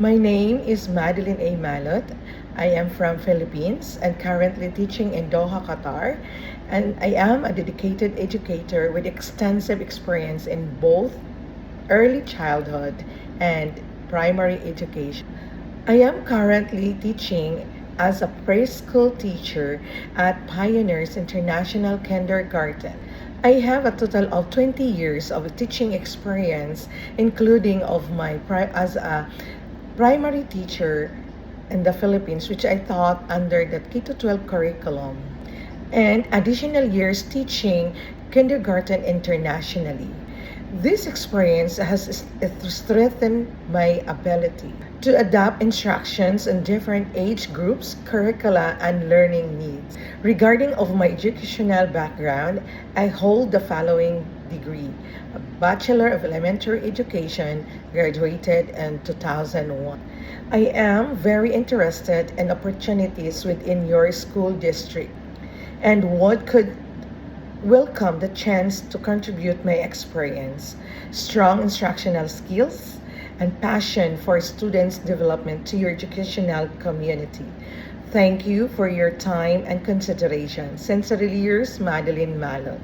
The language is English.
My name is Madeline A. Malot. I am from Philippines and currently teaching in Doha, Qatar. And I am a dedicated educator with extensive experience in both early childhood and primary education. I am currently teaching as a preschool teacher at Pioneers International Kindergarten. I have a total of 20 years of teaching experience, including of as a primary teacher in the Philippines, which I taught under the K-12 curriculum, and additional years teaching kindergarten internationally. This experience has strengthened my ability to adapt instructions in different age groups, curricula, and learning needs. Regarding of my educational background, I hold the following degree: a Bachelor of Elementary Education, graduated in 2001. I am very interested in opportunities within your school district and what could welcome the chance to contribute my experience, strong instructional skills, and passion for students' development to your educational community. Thank you for your time and consideration. Sincerely yours, Madeline Malot.